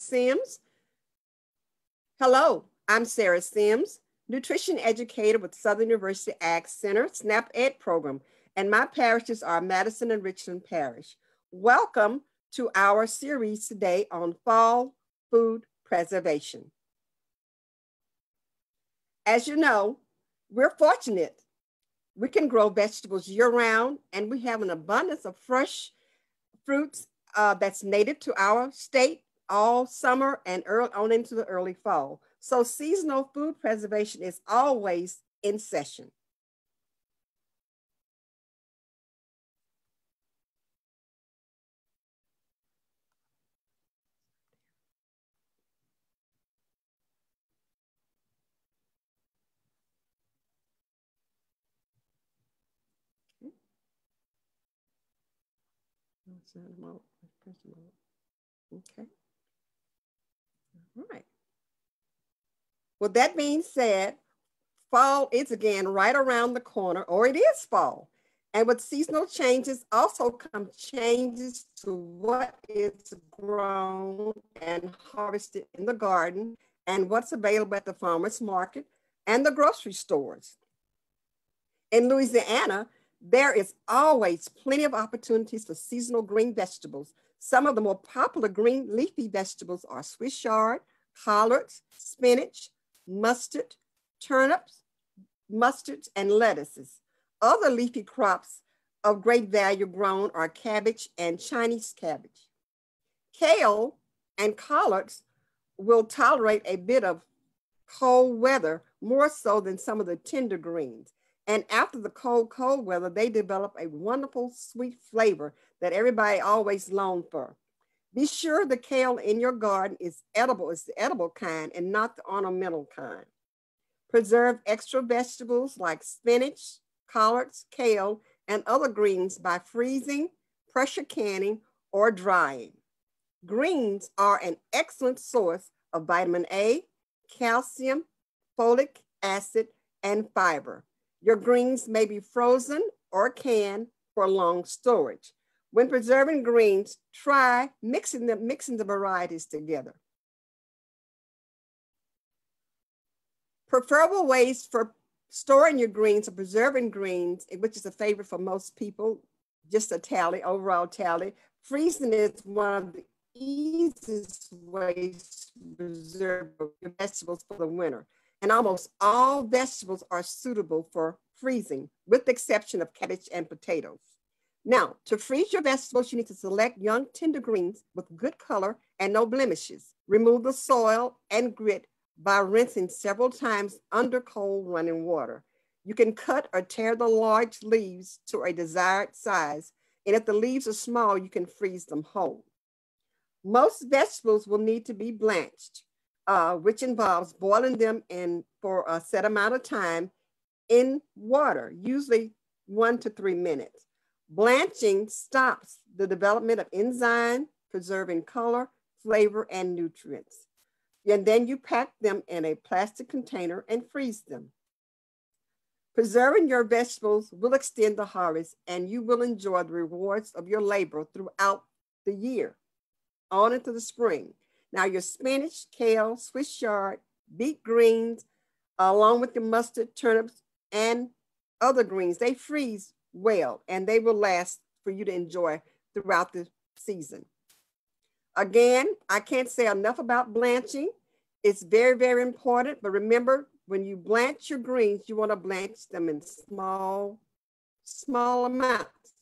Sims. Hello, I'm Sarah Sims, nutrition educator with Southern University Ag Center SNAP Ed program, and my parishes are Madison and Richland Parish. Welcome to our series today on fall food preservation. As you know, we're fortunate. We can grow vegetables year-round, and we have an abundance of fresh fruits that's native to our state all summer and early on into the early fall. So seasonal food preservation is always in session. Okay. All right. Well, that being said, fall is again right around the corner, or it is fall. And with seasonal changes also come changes to what is grown and harvested in the garden and what's available at the farmer's market and the grocery stores. In Louisiana, there is always plenty of opportunities for seasonal green vegetables. Some of the more popular green leafy vegetables are Swiss chard, collards, spinach, mustard, turnips, mustards, and lettuces. Other leafy crops of great value grown are cabbage and Chinese cabbage. Kale and collards will tolerate a bit of cold weather more so than some of the tender greens. And after the cold weather, they develop a wonderful sweet flavor that everybody always longs for. Be sure the kale in your garden is edible, it's the edible kind and not the ornamental kind. Preserve extra vegetables like spinach, collards, kale, and other greens by freezing, pressure canning, or drying. Greens are an excellent source of vitamin A, calcium, folic acid, and fiber. Your greens may be frozen or canned for long storage. When preserving greens, try mixing the varieties together. Preferable ways for storing your greens or preserving greens, which is a favorite for most people, just a overall tally. Freezing is one of the easiest ways to preserve your vegetables for the winter. And almost all vegetables are suitable for freezing, with the exception of cabbage and potatoes. Now, to freeze your vegetables, you need to select young tender greens with good color and no blemishes. Remove the soil and grit by rinsing several times under cold running water. You can cut or tear the large leaves to a desired size, and if the leaves are small, you can freeze them whole. Most vegetables will need to be blanched, which involves boiling them for a set amount of time in water, usually 1 to 3 minutes. Blanching stops the development of enzyme, preserving color, flavor, and nutrients. And then you pack them in a plastic container and freeze them. Preserving your vegetables will extend the harvest, and you will enjoy the rewards of your labor throughout the year, on into the spring. Now, your spinach, kale, Swiss chard, beet greens, along with your mustard, turnips, and other greens, they freeze well, and they will last for you to enjoy throughout the season. Again, I can't say enough about blanching. It's very, very important. But remember, when you blanch your greens, you want to blanch them in small amounts,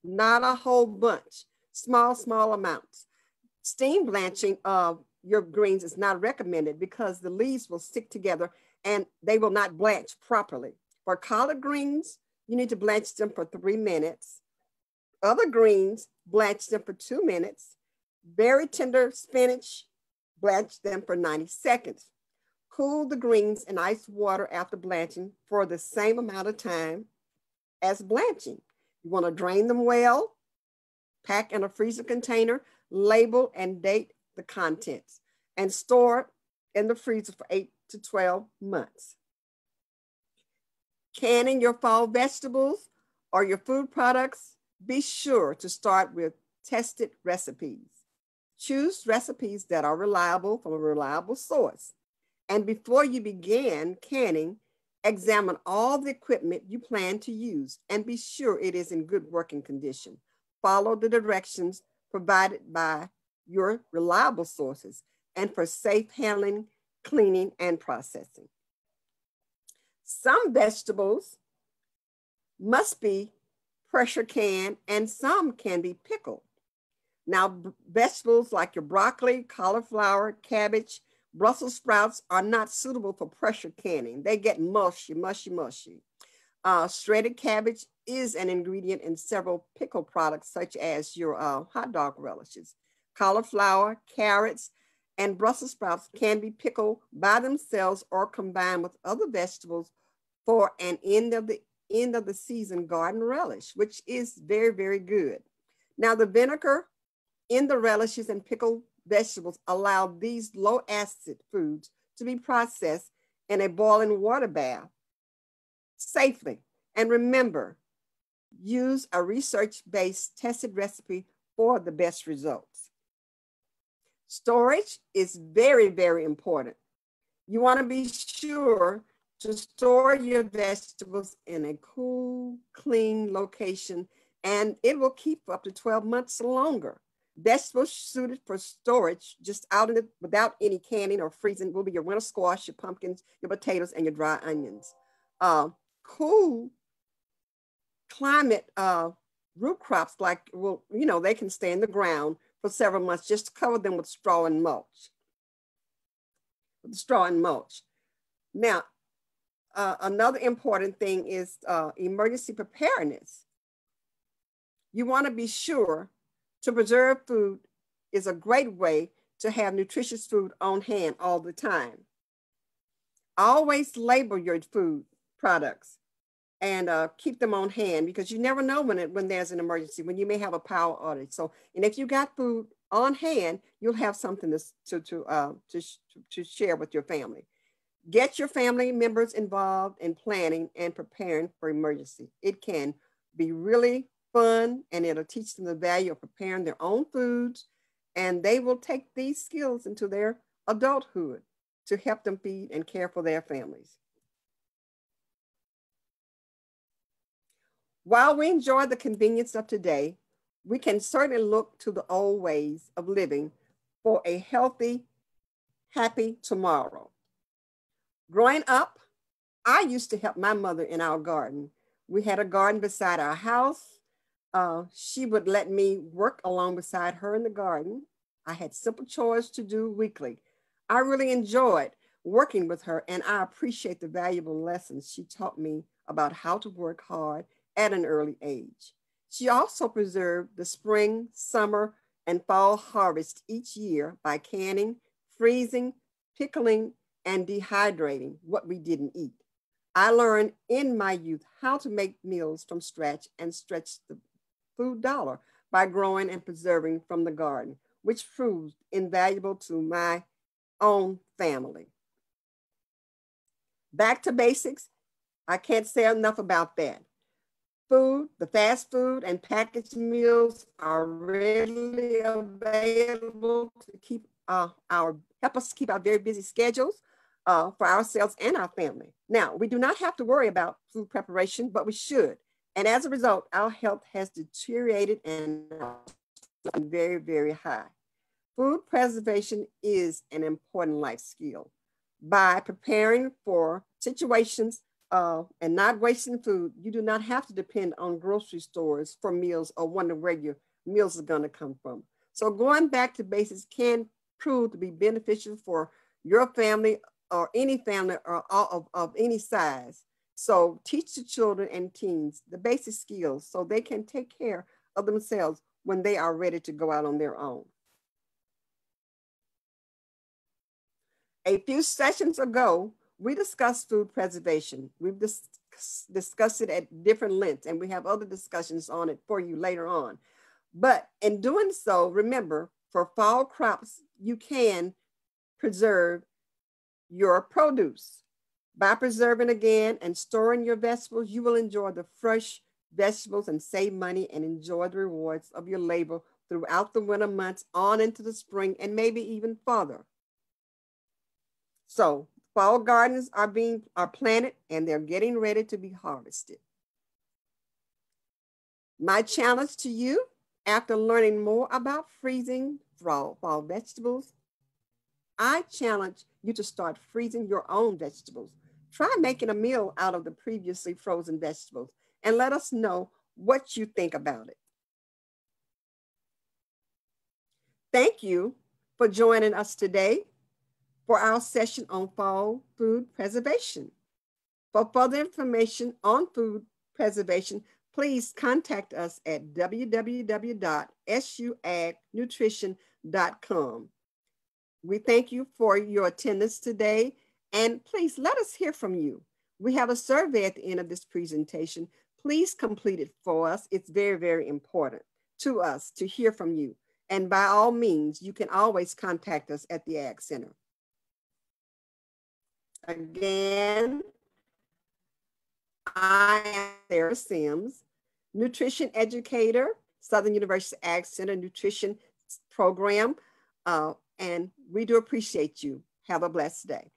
not a whole bunch, small amounts. Steam blanching of your greens is not recommended because the leaves will stick together and they will not blanch properly. For collard greens, you need to blanch them for 3 minutes. Other greens, blanch them for 2 minutes. Very tender spinach, blanch them for 90 seconds. Cool the greens in ice water after blanching for the same amount of time as blanching. You want to drain them well, pack in a freezer container, label and date the contents, and store in the freezer for 8 to 12 months. Canning your fall vegetables or your food products, be sure to start with tested recipes. Choose recipes that are reliable from a reliable source. And before you begin canning, examine all the equipment you plan to use and be sure it is in good working condition. Follow the directions provided by your reliable sources and for safe handling, cleaning, and processing. Some vegetables must be pressure canned and some can be pickled. Now, vegetables like your broccoli, cauliflower, cabbage, Brussels sprouts are not suitable for pressure canning. They get mushy, mushy, mushy. Shredded cabbage is an ingredient in several pickle products, such as your hot dog relishes. Cauliflower, carrots, and Brussels sprouts can be pickled by themselves or combined with other vegetables for an end of the season garden relish, which is very, very good. Now, the vinegar in the relishes and pickled vegetables allow these low acid foods to be processed in a boiling water bath safely. And remember, use a research-based tested recipe for the best results. Storage is very, very important. You want to be sure to store your vegetables in a cool, clean location, and it will keep for up to 12 months longer. Vegetables suited for storage just out in it without any canning or freezing will be your winter squash, your pumpkins, your potatoes, and your dry onions. Cool climate root crops they can stay in the ground for several months. Just cover them with straw and mulch. Now, another important thing is emergency preparedness. You want to be sure to preserve food is a great way to have nutritious food on hand all the time. Always label your food products and keep them on hand because you never know when there's an emergency, when you may have a power outage. So, and if you got food on hand, you'll have something to share with your family. Get your family members involved in planning and preparing for emergency. It can be really fun and it'll teach them the value of preparing their own foods, and they will take these skills into their adulthood to help them feed and care for their families. While we enjoy the convenience of today, we can certainly look to the old ways of living for a healthy, happy tomorrow. Growing up, I used to help my mother in our garden. We had a garden beside our house. She would let me work along beside her in the garden. I had simple chores to do weekly. I really enjoyed working with her, and I appreciate the valuable lessons she taught me about how to work hard at an early age. She also preserved the spring, summer, and fall harvest each year by canning, freezing, pickling, and dehydrating what we didn't eat. I learned in my youth how to make meals from scratch and stretch the food dollar by growing and preserving from the garden, which proved invaluable to my own family. Back to basics, I can't say enough about that. Food, the fast food and packaged meals are readily available to keep help us keep our very busy schedules for ourselves and our family. Now, we do not have to worry about food preparation, but we should. And as a result, our health has deteriorated and very, very high. Food preservation is an important life skill. By preparing for situations and not wasting food, you do not have to depend on grocery stores for meals or wonder where your meals are going to come from. So going back to basics can prove to be beneficial for your family or any family or of any size. So teach the children and teens the basic skills so they can take care of themselves when they are ready to go out on their own. A few sessions ago, we discussed food preservation. We've discussed it at different lengths, and we have other discussions on it for you later on. But in doing so, remember, for fall crops, you can preserve your produce. By preserving again and storing your vegetables, you will enjoy the fresh vegetables and save money and enjoy the rewards of your labor throughout the winter months on into the spring and maybe even further. So fall gardens are planted and they're getting ready to be harvested. My challenge to you, after learning more about freezing fall vegetables, I challenge you to start freezing your own vegetables. Try making a meal out of the previously frozen vegetables and let us know what you think about it. Thank you for joining us today for our session on fall food preservation. For further information on food preservation, please contact us at www.suagnutrition.com. We thank you for your attendance today, and please let us hear from you. We have a survey at the end of this presentation. Please complete it for us. It's very, very important to us to hear from you. And by all means, you can always contact us at the Ag Center. Again, I am Sarah Sims, nutrition educator, Southern University Ag Center Nutrition Program, and we do appreciate you. Have a blessed day.